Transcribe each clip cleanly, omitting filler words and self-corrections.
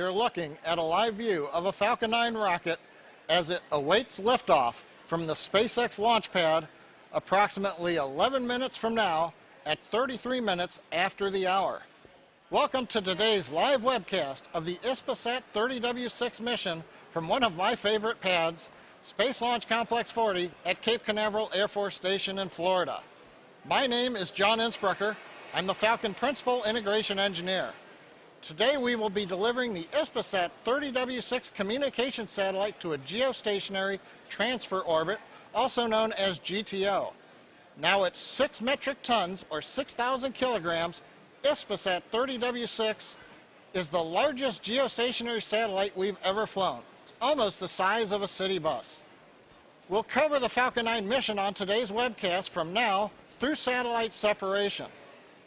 you're looking at a live view of a Falcon 9 rocket as it awaits liftoff from the SpaceX launch pad approximately 11 minutes from now at 33 minutes after the hour. Welcome to today's live webcast of the HISPASAT 30W-6 mission from one of my favorite pads, Space Launch Complex 40 at Cape Canaveral Air Force Station in Florida. My name is John Innsbrucker. I'm the Falcon Principal Integration Engineer. Today we will be delivering the HISPASAT 30W-6 communication satellite to a geostationary transfer orbit, also known as GTO. Now at 6 metric tons, or 6,000 kilograms, HISPASAT 30W-6 is the largest geostationary satellite we've ever flown. It's almost the size of a city bus. We'll cover the Falcon 9 mission on today's webcast from now through satellite separation.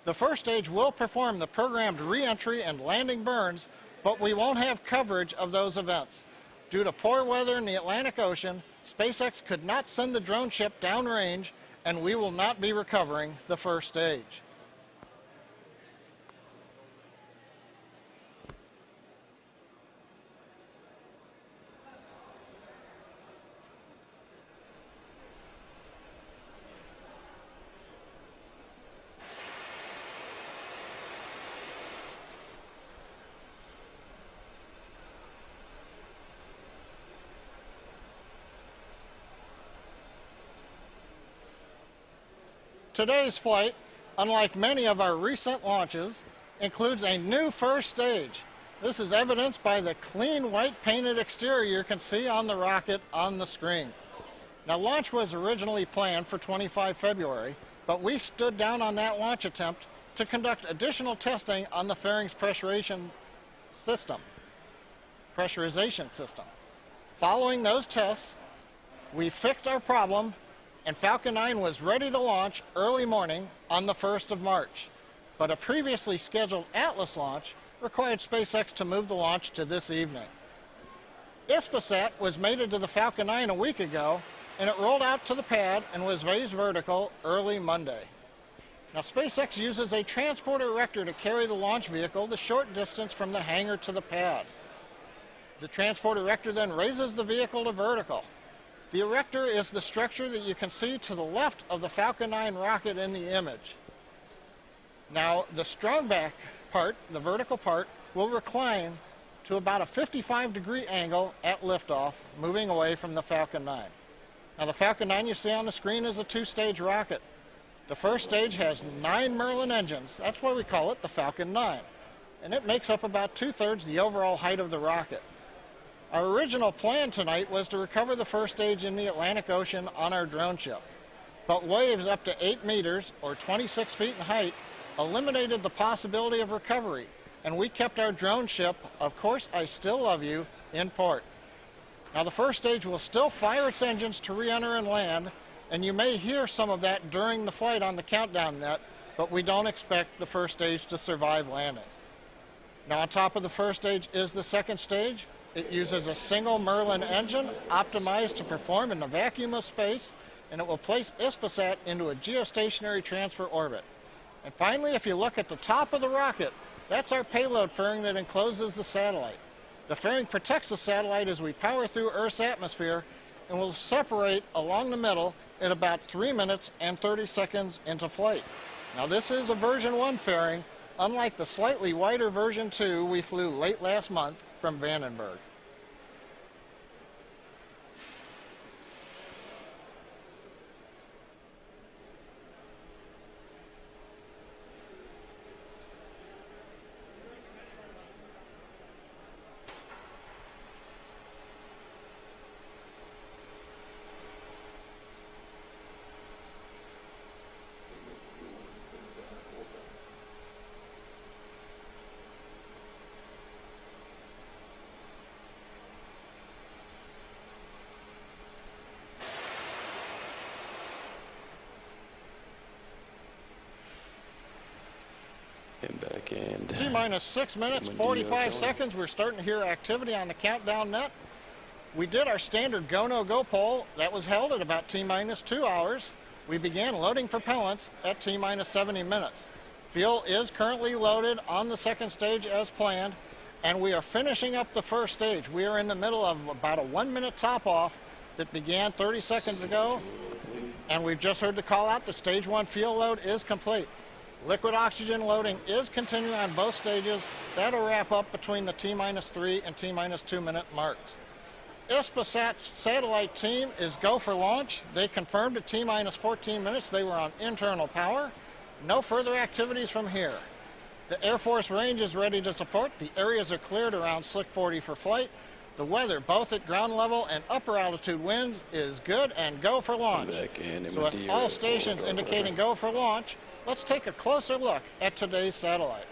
The first stage will perform the programmed re-entry and landing burns, but we won't have coverage of those events. Due to poor weather in the Atlantic Ocean, SpaceX could not send the drone ship downrange, and we will not be recovering the first stage. Today's flight, unlike many of our recent launches, includes a new first stage. This is evidenced by the clean white painted exterior you can see on the rocket on the screen. Now, launch was originally planned for 25 February, but we stood down on that launch attempt to conduct additional testing on the fairings pressurization system. Following those tests, we fixed our problem, and Falcon 9 was ready to launch early morning on the 1st of March. But a previously scheduled Atlas launch required SpaceX to move the launch to this evening. HISPASAT was mated to the Falcon 9 a week ago, and it rolled out to the pad and was raised vertical early Monday. Now, SpaceX uses a transporter erector to carry the launch vehicle the short distance from the hangar to the pad. The transporter erector then raises the vehicle to vertical. The erector is the structure that you can see to the left of the Falcon 9 rocket in the image. Now, the strong back part, the vertical part, will recline to about a 55-degree angle at liftoff, moving away from the Falcon 9. Now, the Falcon 9 you see on the screen is a two-stage rocket. The first stage has 9 Merlin engines. That's why we call it the Falcon 9. And it makes up about 2/3 the overall height of the rocket. Our original plan tonight was to recover the first stage in the Atlantic Ocean on our drone ship. But waves up to 8 meters, or 26 feet in height, eliminated the possibility of recovery, and we kept our drone ship, Of Course I Still Love You, in port. Now, the first stage will still fire its engines to re-enter and land, and you may hear some of that during the flight on the countdown net, but we don't expect the first stage to survive landing. Now, on top of the first stage is the second stage. It uses a single Merlin engine optimized to perform in the vacuum of space, and it will place HISPASAT into a geostationary transfer orbit. And finally, if you look at the top of the rocket, that's our payload fairing that encloses the satellite. The fairing protects the satellite as we power through Earth's atmosphere, and will separate along the middle at about 3 minutes and 30 seconds into flight. Now, this is a version 1 fairing, unlike the slightly wider version 2 we flew late last month from Vandenberg. And back and T-minus 6 minutes, 45 seconds. We're starting to hear activity on the countdown net. We did our standard go, no go poll. That was held at about T-minus 2 hours. We began loading propellants at T-minus 70 minutes. Fuel is currently loaded on the second stage as planned, and we are finishing up the first stage. We are in the middle of about a 1-minute top off that began 30 seconds ago, and we've just heard the call out. The stage 1 fuel load is complete. Liquid oxygen loading is continuing on both stages. That'll wrap up between the T-3 and T-2 minute marks. HISPASAT's satellite team is go for launch. They confirmed at T-14 minutes they were on internal power. No further activities from here. The Air Force range is ready to support. The areas are cleared around Slick 40 for flight. The weather, both at ground level and upper altitude winds, is good and go for launch. So with all stations indicating go for launch, let's take a closer look at today's satellite.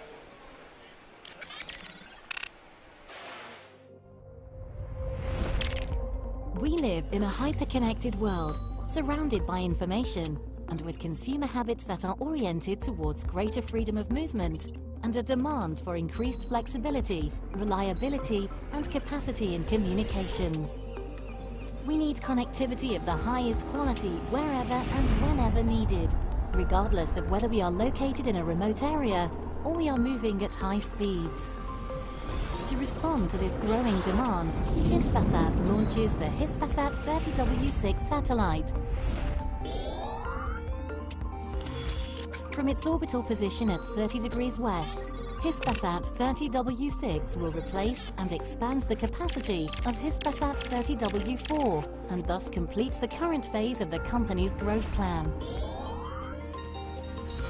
We live in a hyper-connected world, surrounded by information, and with consumer habits that are oriented towards greater freedom of movement and a demand for increased flexibility, reliability, and capacity in communications. We need connectivity of the highest quality wherever and whenever needed, regardless of whether we are located in a remote area or we are moving at high speeds. To respond to this growing demand, HISPASAT launches the HISPASAT 30W-6 satellite. From its orbital position at 30 degrees west, HISPASAT 30W-6 will replace and expand the capacity of HISPASAT 30W-4 and thus complete the current phase of the company's growth plan.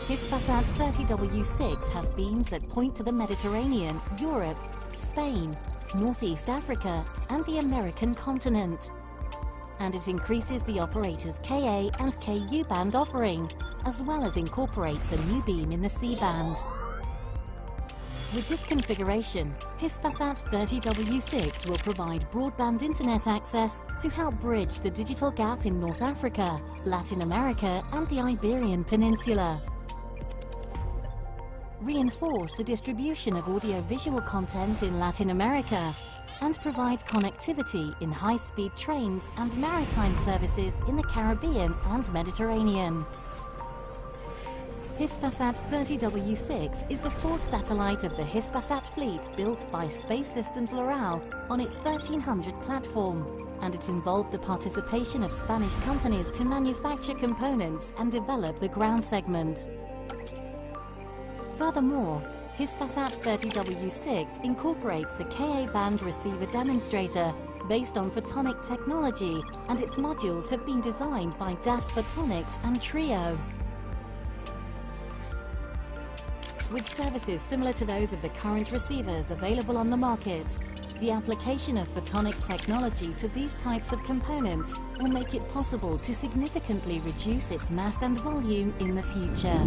HISPASAT 30W-6 has beams that point to the Mediterranean, Europe, Spain, Northeast Africa, and the American continent. And it increases the operator's Ka and Ku band offering, as well as incorporates a new beam in the C-band. With this configuration, HISPASAT 30W-6 will provide broadband internet access to help bridge the digital gap in North Africa, Latin America, and the Iberian Peninsula. Reinforce the distribution of audio-visual content in Latin America, and provides connectivity in high-speed trains and maritime services in the Caribbean and Mediterranean. HISPASAT 30W-6 is the fourth satellite of the HISPASAT fleet built by Space Systems Loral on its 1300 platform, and it involved the participation of Spanish companies to manufacture components and develop the ground segment. Furthermore, HISPASAT 30W-6 incorporates a Ka-band receiver demonstrator based on photonic technology, and its modules have been designed by DAS Photonics and Trio. With services similar to those of the current receivers available on the market, the application of photonic technology to these types of components will make it possible to significantly reduce its mass and volume in the future.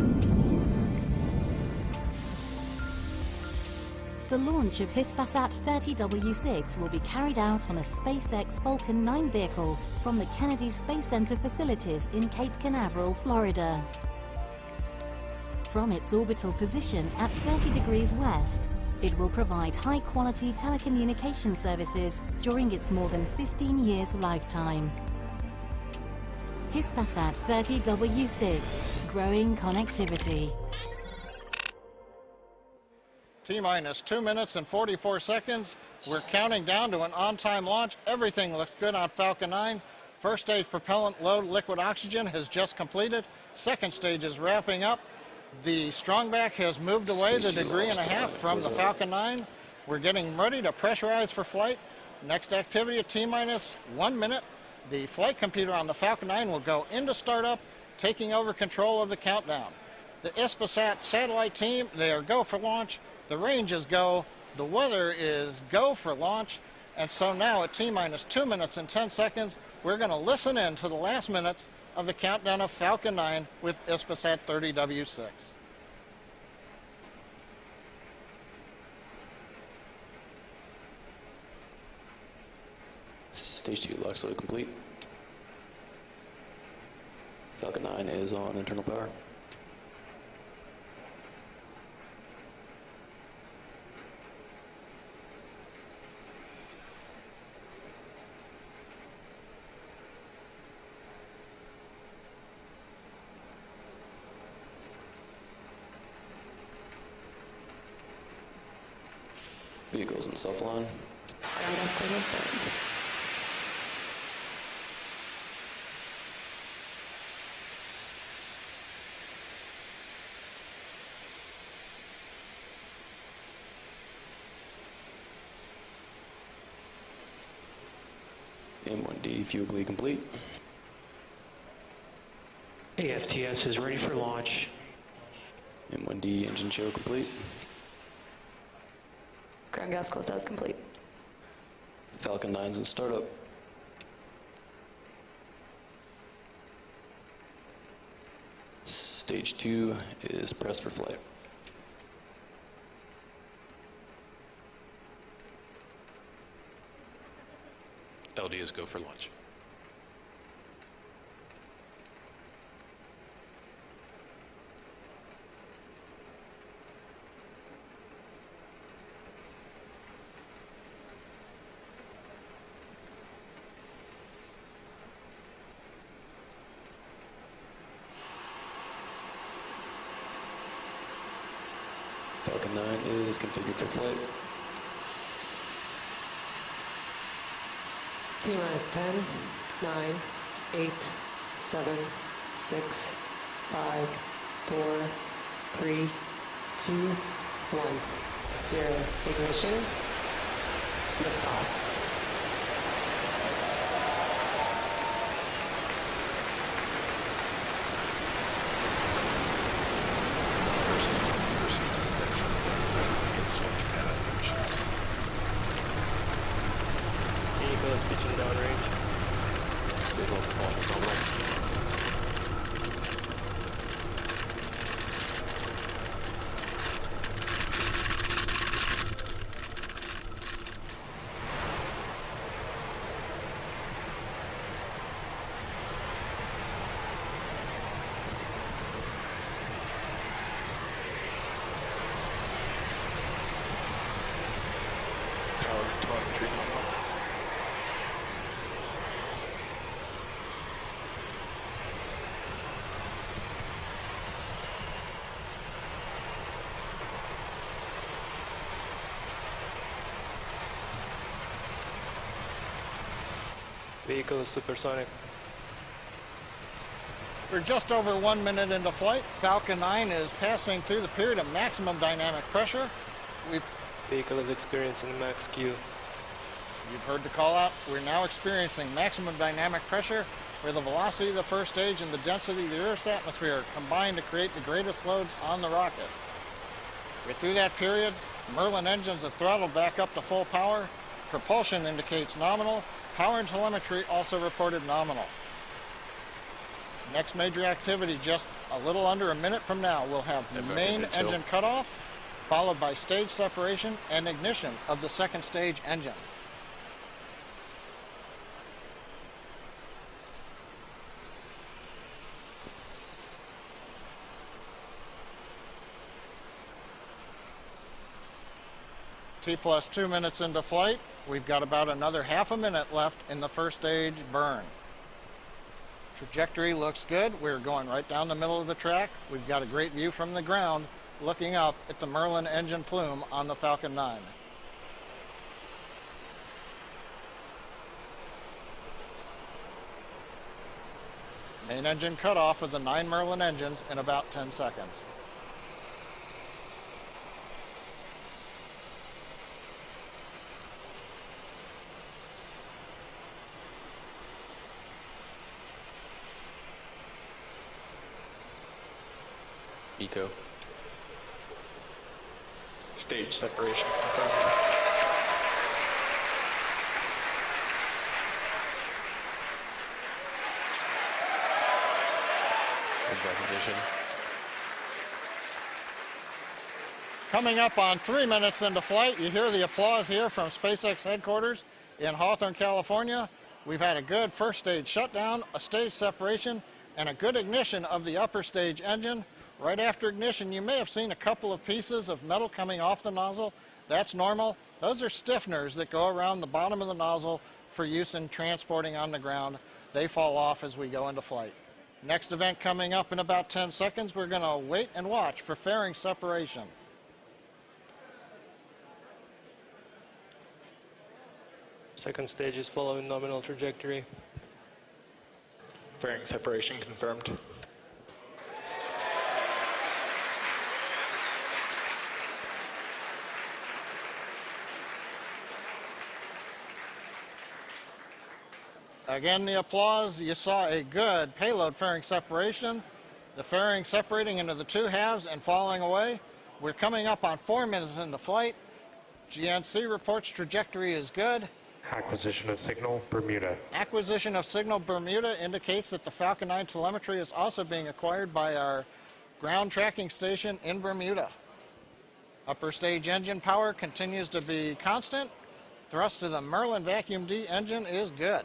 The launch of HISPASAT 30W-6 will be carried out on a SpaceX Falcon 9 vehicle from the Kennedy Space Center facilities in Cape Canaveral, Florida. From its orbital position at 30 degrees west, it will provide high-quality telecommunication services during its more than 15 years lifetime. HISPASAT 30W-6, growing connectivity. T-2 minutes and 44 seconds. We're counting down to an on-time launch. Everything looks good on Falcon 9. First stage propellant load liquid oxygen has just completed. Second stage is wrapping up. The strongback has moved away the 1.5 degrees from the Falcon 9. We're getting ready to pressurize for flight. Next activity at T-1 minute. The flight computer on the Falcon 9 will go into startup, taking over control of the countdown. The HISPASAT satellite team, they are go for launch. The range is go. The weather is go for launch. And so now at T-2 minutes and 10 seconds, we're going to listen in to the last minutes of the countdown of Falcon 9 with HISPASAT 30W-6. Stage 2 LOX load complete. Falcon 9 is on internal power. Vehicles in self-line. Ground gas close start. M1D fuel bleed complete. AFTS is ready for launch. M1D engine show complete. Ground gas closeout complete. Falcon 9's in startup. Stage 2 is pressed for flight. LD is go for launch. Falcon 9 is configured for flight. T-minus 10, 9, 8, 7, 6, 5, 4, 3, 2, 1, 0. Ignition. Liftoff. Proceed to station 7 against launch pad operations. Vehicle is pitching downrange. Stage 1 propulsion terminal. Tower telemetry terminal. Vehicle is supersonic. We're just over 1 minute into flight. Falcon 9 is passing through the period of maximum dynamic pressure. Vehicle is experiencing max Q. You've heard the call out. We're now experiencing maximum dynamic pressure, where the velocity of the first stage and the density of the Earth's atmosphere combine to create the greatest loads on the rocket. We're through that period. Merlin engines have throttled back up to full power. Propulsion indicates nominal. Power and telemetry also reported nominal. Next major activity, just a little under a minute from now, we'll have the main engine cutoff, followed by stage separation and ignition of the second stage engine. T+2 minutes into flight. We've got about another half a minute left in the first stage burn. Trajectory looks good. We're going right down the middle of the track. We've got a great view from the ground, looking up at the Merlin engine plume on the Falcon 9. Main engine cutoff of the 9 Merlin engines in about 10 seconds. Eco. Stage separation confirmed. Recognition. Coming up on 3 minutes into flight, you hear the applause here from SpaceX headquarters in Hawthorne, California. We've had a good first stage shutdown, a stage separation, and a good ignition of the upper stage engine. Right after ignition, you may have seen a couple of pieces of metal coming off the nozzle. That's normal. Those are stiffeners that go around the bottom of the nozzle for use in transporting on the ground. They fall off as we go into flight. Next event coming up in about 10 seconds, we're going to wait and watch for fairing separation. Second stage is following nominal trajectory. Fairing separation confirmed. Again, the applause. You saw a good payload fairing separation. The fairing separating into the two halves and falling away. We're coming up on 4 minutes into flight. GNC reports trajectory is good. Acquisition of signal, Bermuda. Acquisition of signal Bermuda indicates that the Falcon 9 telemetry is also being acquired by our ground tracking station in Bermuda. Upper stage engine power continues to be constant. Thrust to the Merlin Vacuum D engine is good.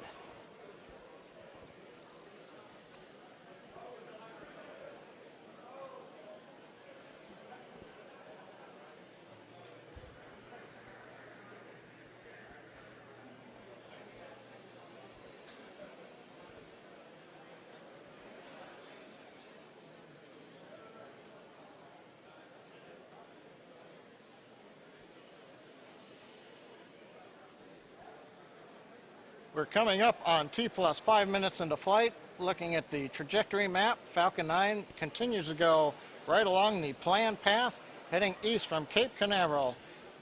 We're coming up on T plus 5 minutes into flight. Looking at the trajectory map, Falcon 9 continues to go right along the planned path, heading east from Cape Canaveral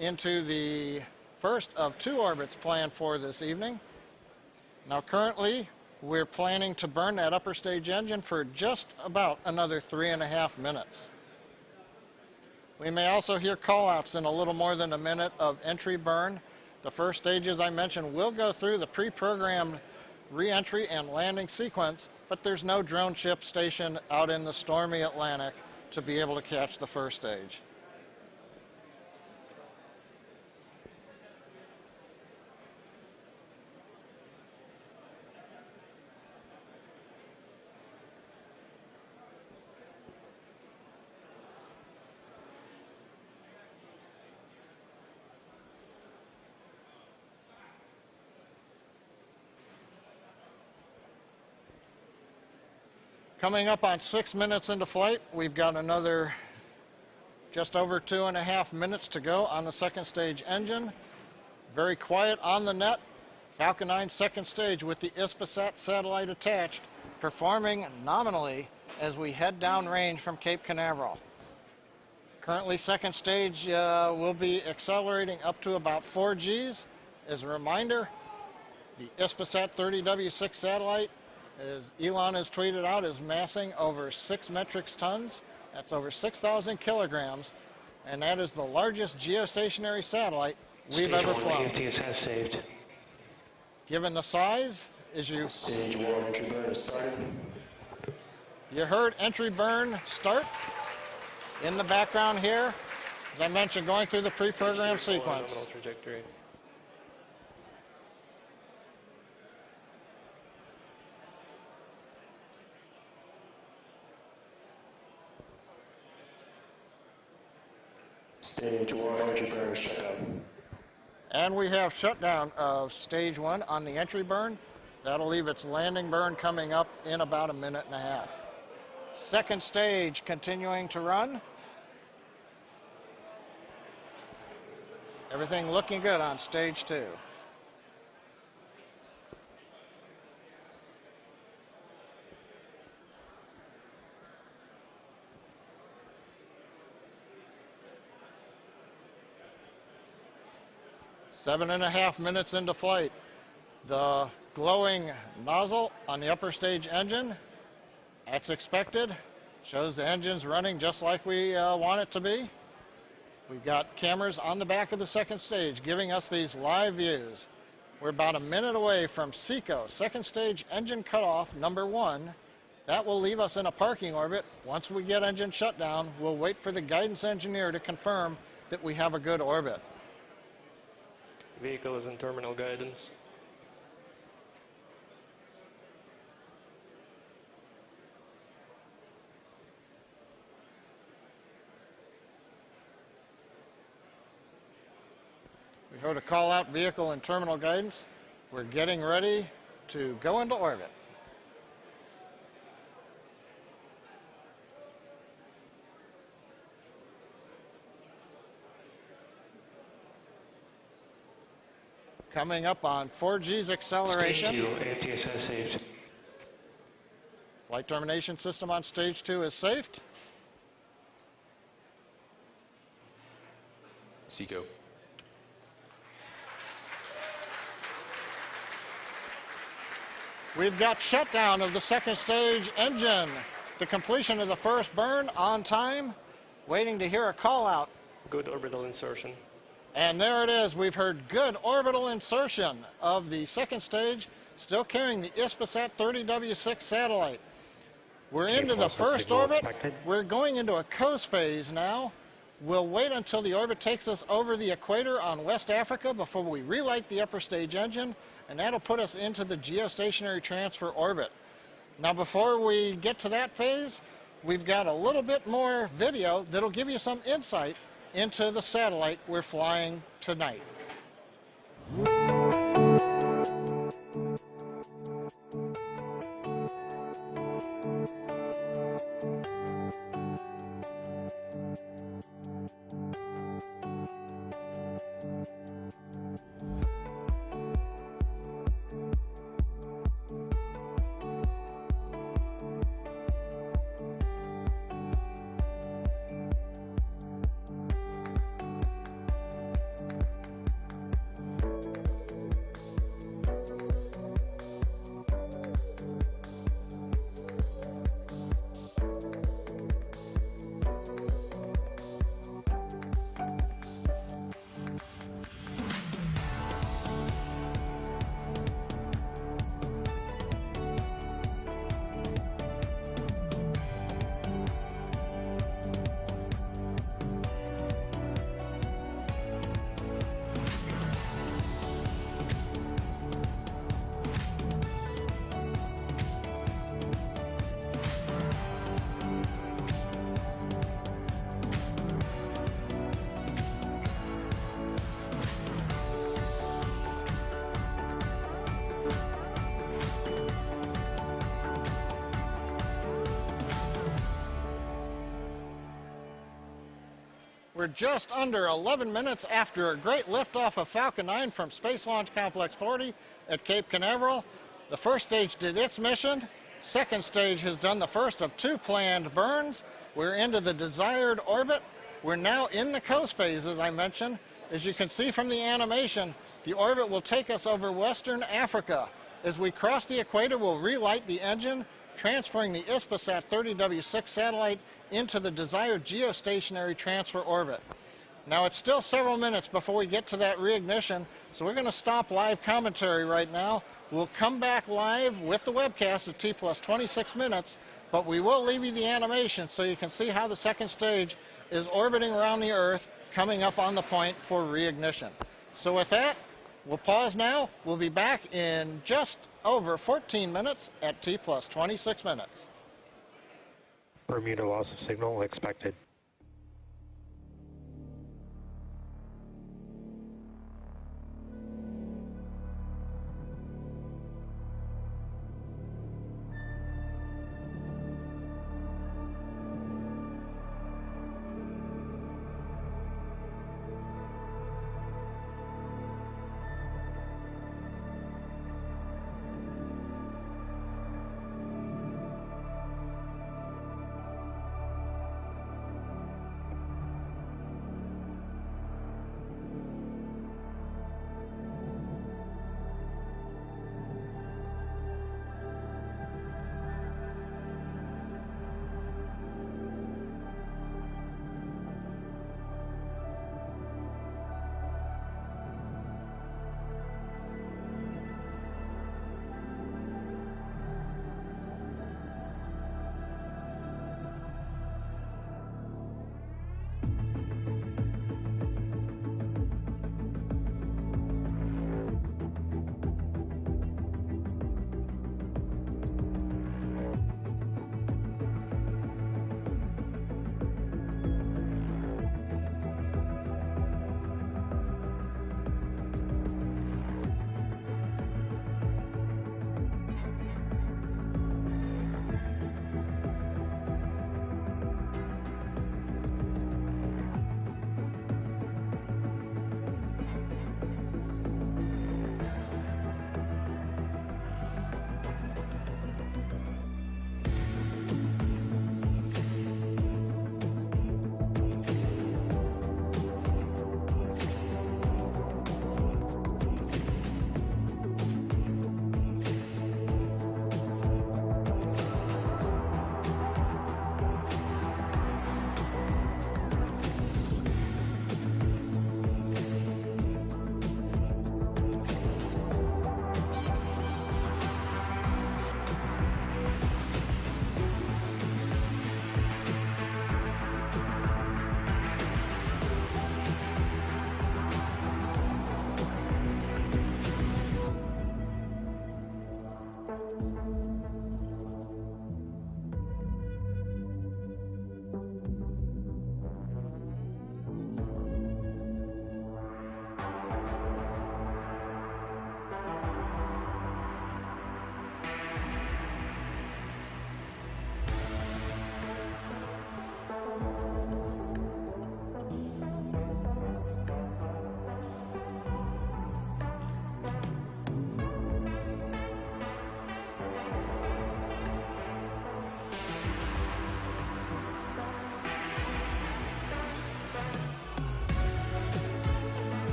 into the first of 2 orbits planned for this evening. Now currently, we're planning to burn that upper stage engine for just about another 3.5 minutes. We may also hear callouts in a little more than a minute of entry burn. The first stages I mentioned will go through the pre-programmed re-entry and landing sequence, but there's no drone ship stationed out in the stormy Atlantic to be able to catch the first stage. Coming up on 6 minutes into flight, we've got another just over 2.5 minutes to go on the second stage engine. Very quiet on the net. Falcon 9 second stage with the HISPASAT satellite attached, performing nominally as we head downrange from Cape Canaveral. Currently, second stage will be accelerating up to about 4 Gs. As a reminder, the HISPASAT 30W-6 satellite, as Elon has tweeted out, is massing over 6 metric tons. That's over 6,000 kilograms, and that is the largest geostationary satellite we've ever flown. has saved. Given the size, Stage 1 entry burn is started. you heard entry burn start in the background here. As I mentioned, going through the pre-programmed sequence. Nominal trajectory. Stage 1 entry burn is shut down. And we have shutdown of stage 1 on the entry burn. That'll leave its landing burn coming up in about 1.5 minutes. Second stage continuing to run. Everything looking good on stage 2. Seven and a half minutes into flight. The glowing nozzle on the upper stage engine, that's expected. Shows the engine's running just like we want it to be. We've got cameras on the back of the second stage giving us these live views. We're about 1 minute away from SECO, second stage engine cutoff number 1. That will leave us in a parking orbit. Once we get engine shut down, we'll wait for the guidance engineer to confirm that we have a good orbit. Vehicle is in terminal guidance. We heard a call out, vehicle in terminal guidance. We're getting ready to go into orbit. coming up on 4G's acceleration. Thank you, ATSS saved. Flight termination system on stage 2 is safed. Seco. We've got shutdown of the second stage engine. The completion of the first burn on time. Waiting to hear a call out. Good orbital insertion. And there it is. We've heard good orbital insertion of the second stage, still carrying the HISPASAT 30W-6 satellite. We're into the first orbit. We're going into a coast phase now. We'll wait until the orbit takes us over the equator on West Africa before we relight the upper stage engine, and that'll put us into the geostationary transfer orbit. Now, before we get to that phase, we've got a little bit more video that'll give you some insight into the satellite we're flying tonight. We're just under 11 minutes after a great liftoff of Falcon 9 from Space Launch Complex 40 at Cape Canaveral. The first stage did its mission. Second stage has done the first of 2 planned burns. We're into the desired orbit. We're now in the coast phase, as I mentioned. As you can see from the animation, the orbit will take us over Western Africa. As we cross the equator, we'll relight the engine, transferring the HISPASAT 30W-6 satellite into the desired geostationary transfer orbit. Now, it's still several minutes before we get to that reignition, so we're going to stop live commentary right now. We'll come back live with the webcast at T plus 26 minutes, but we will leave you the animation so you can see how the second stage is orbiting around the Earth, coming up on the point for reignition. So with that, we'll pause now. We'll be back in just over 14 minutes at T plus 26 minutes. Bermuda loss of signal expected.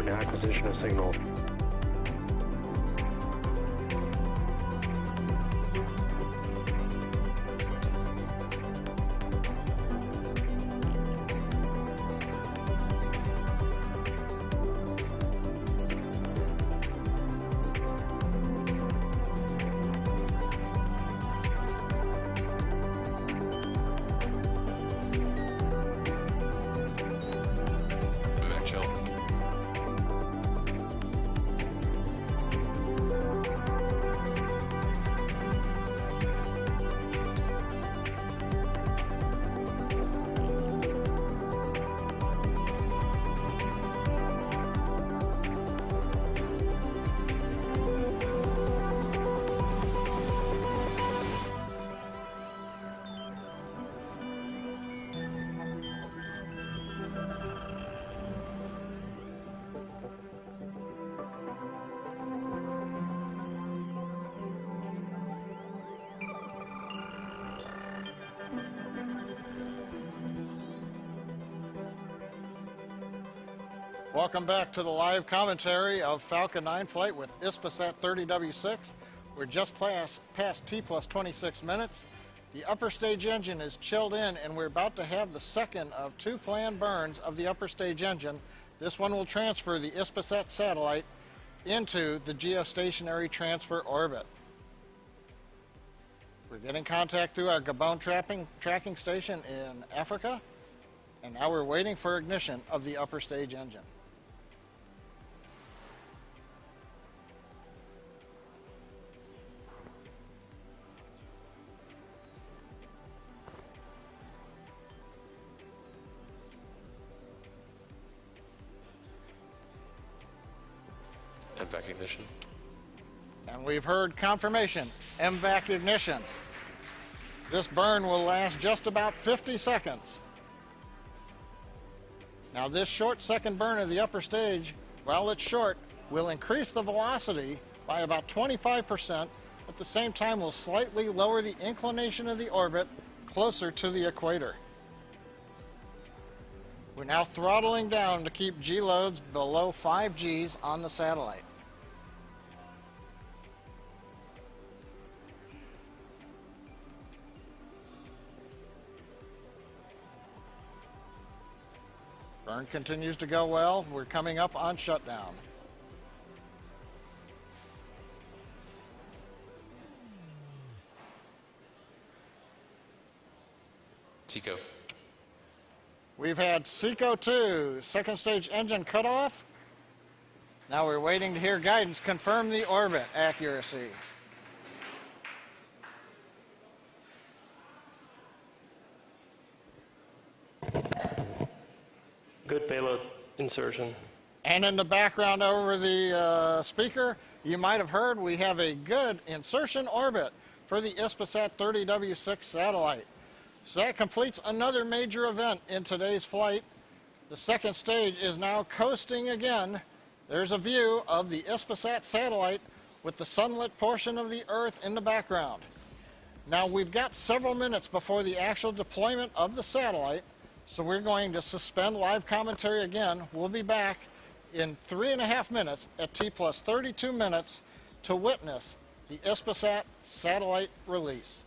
1, acquisition of signal. Back chill. Welcome back to the live commentary of Falcon 9 flight with HISPASAT 30W-6. We're just past T plus 26 minutes. The upper stage engine is chilled in, and we're about to have the second of 2 planned burns of the upper stage engine. This one will transfer the HISPASAT satellite into the geostationary transfer orbit. We're getting contact through our Gabon tracking station in Africa, and now we're waiting for ignition of the upper stage engine. MVAC ignition. And we've heard confirmation, MVAC ignition. This burn will last just about 50 seconds. Now this short second burn of the upper stage, while it's short, will increase the velocity by about 25%. At the same time, will slightly lower the inclination of the orbit closer to the equator. We're now throttling down to keep G loads below 5 Gs on the satellite. Burn continues to go well. We're coming up on shutdown. TECO. We've had SECO 2, second stage engine cutoff. Now we're waiting to hear guidance confirm the orbit accuracy. Good payload insertion. And in the background over the speaker, you might have heard we have a good insertion orbit for the HISPASAT 30W-6 satellite. So that completes another major event in today's flight. The second stage is now coasting again. There's a view of the HISPASAT satellite with the sunlit portion of the Earth in the background. Now we've got several minutes before the actual deployment of the satellite, so we're going to suspend live commentary again. We'll be back in 3.5 minutes at T plus 32 minutes to witness the HISPASAT satellite release.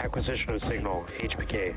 Acquisition of signal, HPK.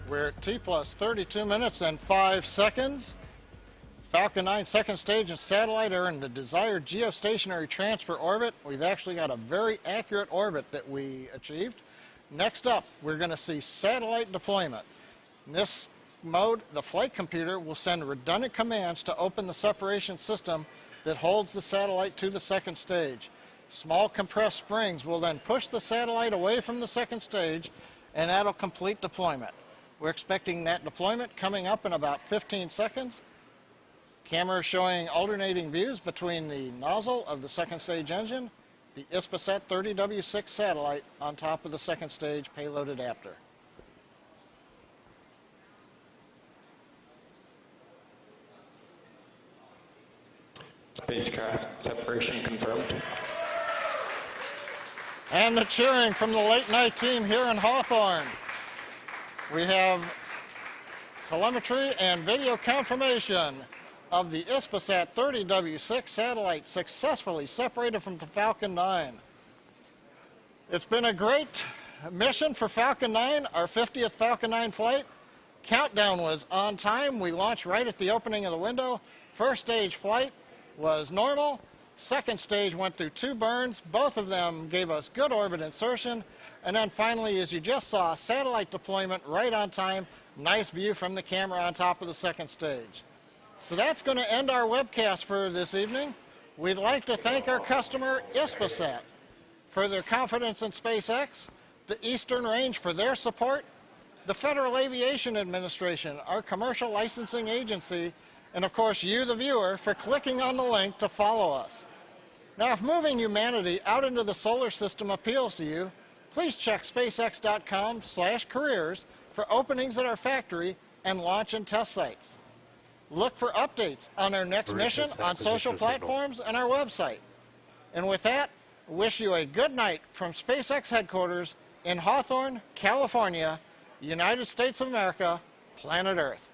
We're at T plus 32 minutes and 5 seconds. Falcon 9 second stage and satellite are in the desired geostationary transfer orbit. We've actually got a very accurate orbit that we achieved. Next up, we're going to see satellite deployment. In this mode, the flight computer will send redundant commands to open the separation system that holds the satellite to the second stage. Small compressed springs will then push the satellite away from the second stage, and that'll complete deployment. We're expecting that deployment coming up in about 15 seconds. Camera showing alternating views between the nozzle of the second stage engine, the HISPASAT 30W-6 satellite on top of the second stage payload adapter. Spacecraft separation confirmed. And the cheering from the late night team here in Hawthorne. We have telemetry and video confirmation of the HISPASAT 30W-6 satellite successfully separated from the Falcon 9. It's been a great mission for Falcon 9, our 50th Falcon 9 flight. Countdown was on time. We launched right at the opening of the window. First stage flight was normal. Second stage went through 2 burns. Both of them gave us good orbit insertion. And then finally, as you just saw, satellite deployment right on time. Nice view from the camera on top of the second stage. So that's going to end our webcast for this evening. We'd like to thank our customer, HISPASAT, for their confidence in SpaceX, the Eastern Range for their support, the Federal Aviation Administration, our commercial licensing agency, and of course you, the viewer, for clicking on the link to follow us. Now, if moving humanity out into the solar system appeals to you, please check spacex.com/careers for openings at our factory and launch and test sites. Look for updates on our next mission on social platforms and our website. And with that, I wish you a good night from SpaceX headquarters in Hawthorne, California, United States of America, planet Earth.